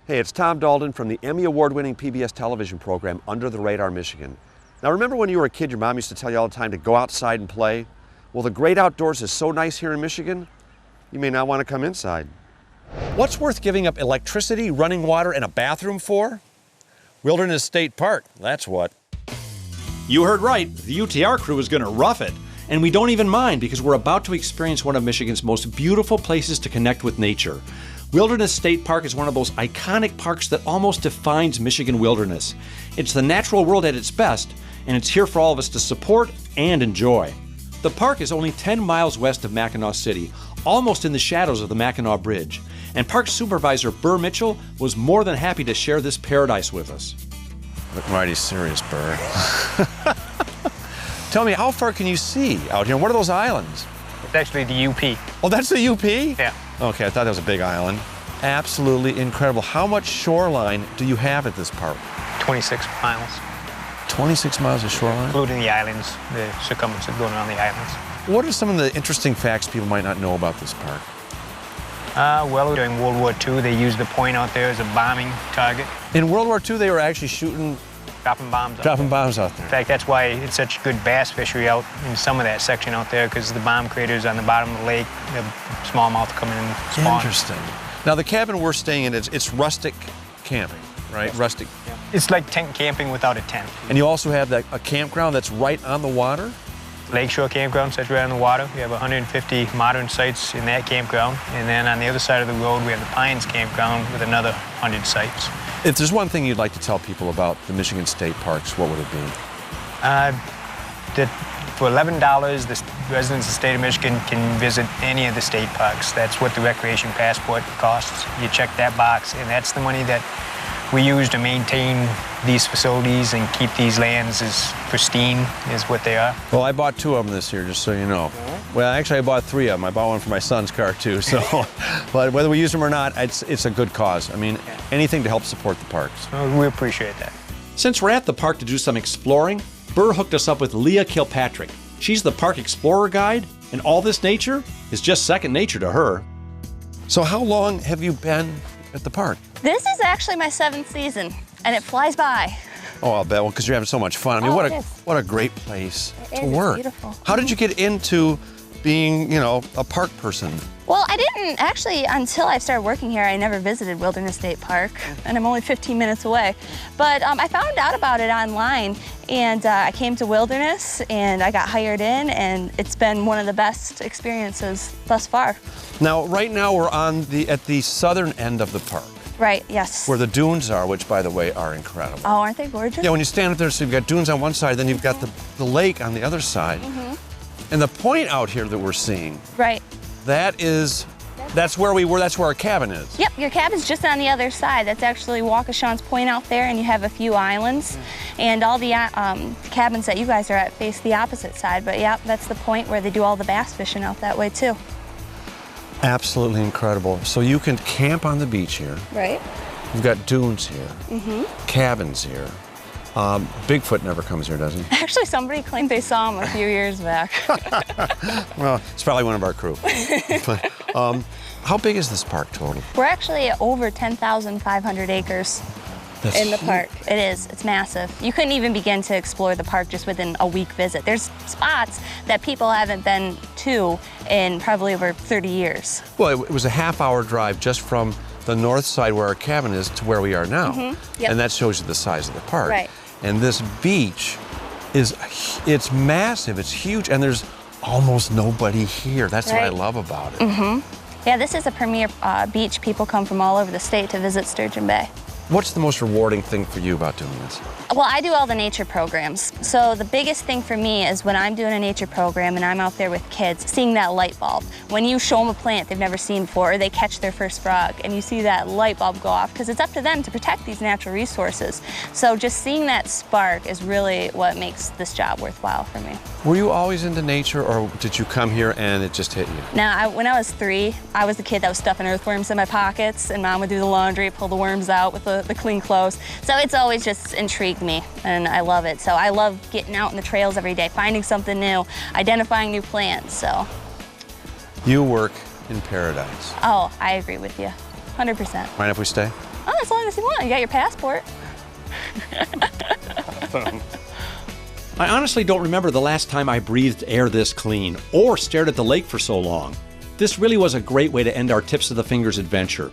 Hey, it's Tom Dalton from the Emmy Award-winning PBS television program Under the Radar, Michigan. Now, remember when you were a kid, your mom used to tell you all the time to go outside and play? Well, the great outdoors is so nice here in Michigan, you may not want to come inside. What's worth giving up electricity, running water, and a bathroom for? Wilderness State Park, that's what. You heard right, the UTR crew is going to rough it. And we don't even mind because we're about to experience one of Michigan's most beautiful places to connect with nature. Wilderness State Park is one of those iconic parks that almost defines Michigan wilderness. It's the natural world at its best, and it's here for all of us to support and enjoy. The park is only 10 miles west of Mackinac City, almost in the shadows of the Mackinac Bridge. And Park Supervisor Burr Mitchell was more than happy to share this paradise with us. Look mighty serious, Burr. Tell me, how far can you see out here? What are those islands? It's actually the UP. Oh, that's the UP? Yeah. Okay, I thought that was a big island. Absolutely incredible. How much shoreline do you have at this park? 26 miles. 26 miles of shoreline? Including the islands, the circumference of going around the islands. What are some of the interesting facts people might not know about this park? Well, during World War II, they used the point out there as a bombing target. In World War II, they were actually shooting... Dropping bombs out there. In fact, that's why it's such good bass fishery out in some of that section out there, because the bomb craters on the bottom of the lake, the smallmouth coming in and spawn. Interesting. Now, the cabin we're staying in, it's rustic camping, right? Yes. Rustic. Yeah. It's like tent camping without a tent. And you also have a campground that's right on the water? Lakeshore campground sits right on the water. We have 150 modern sites in that campground. And then on the other side of the road, we have the Pines campground with another 100 sites. If there's one thing you'd like to tell people about the Michigan State Parks, what would it be? For $11, the residents of the state of Michigan can visit any of the state parks. That's what the recreation passport costs. You check that box, and that's the money that we use to maintain these facilities and keep these lands as pristine as what they are. Well, I bought 2 of them this year, just so you know. Well, actually, I bought 3 of them. I bought one for my son's car, too. So, but whether we use them or not, it's a good cause. I mean, anything to help support the parks. Well, we appreciate that. Since we're at the park to do some exploring, Burr hooked us up with Leah Kilpatrick. She's the park explorer guide, and all this nature is just second nature to her. So how long have you been at the park? This is actually my 7th season, and it flies by. Oh, I'll bet. Well, because you're having so much fun. I mean, what a great place to work. It's beautiful. How did you get into being, a park person? Well, I didn't actually, until I started working here, I never visited Wilderness State Park, and I'm only 15 minutes away. But I found out about it online, and I came to Wilderness, and I got hired in, and it's been one of the best experiences thus far. Now, right now we're at the southern end of the park. Right, yes. Where the dunes are, which, by the way, are incredible. Oh, aren't they gorgeous? Yeah, when you stand up there, so you've got dunes on one side, then you've got the lake on the other side. And the point out here that we're seeing, right, that's where we were, that's where our cabin is. Yep, your cabin's just on the other side. That's actually Waukesha's Point out there, and you have a few islands. And all the cabins that you guys are at face the opposite side. But yeah, that's the point where they do all the bass fishing out that way too. Absolutely incredible. So you can camp on the beach here. Right. You've got dunes here, cabins here. Bigfoot never comes here, does he? Actually, somebody claimed they saw him a few years back. Well, it's probably one of our crew. But, how big is this park total? We're actually over 10,500 acres in the park. It is. It's massive. You couldn't even begin to explore the park just within a week visit. There's spots that people haven't been to in probably over 30 years. Well, it was a half-hour drive just from the north side where our cabin is to where we are now. Yep. And that shows you the size of the park. Right. And this beach it's massive, it's huge, and there's almost nobody here. That's what I love about it. Yeah, this is a premier beach. People come from all over the state to visit Sturgeon Bay. What's the most rewarding thing for you about doing this? Well, I do all the nature programs. So the biggest thing for me is when I'm doing a nature program and I'm out there with kids, seeing that light bulb. When you show them a plant they've never seen before, or they catch their first frog, and you see that light bulb go off, because it's up to them to protect these natural resources. So just seeing that spark is really what makes this job worthwhile for me. Were you always into nature, or did you come here and it just hit you? Now, when I was 3, I was the kid that was stuffing earthworms in my pockets, and Mom would do the laundry, pull the worms out with the clean clothes. So it's always just intrigued me, and I love it. So I love getting out in the trails every day, finding something new, identifying new plants, so. You work in paradise. Oh, I agree with you, 100%. Mind if we stay? Oh, as long as you want. You got your passport. I honestly don't remember the last time I breathed air this clean or stared at the lake for so long. This really was a great way to end our Tips of the Fingers adventure.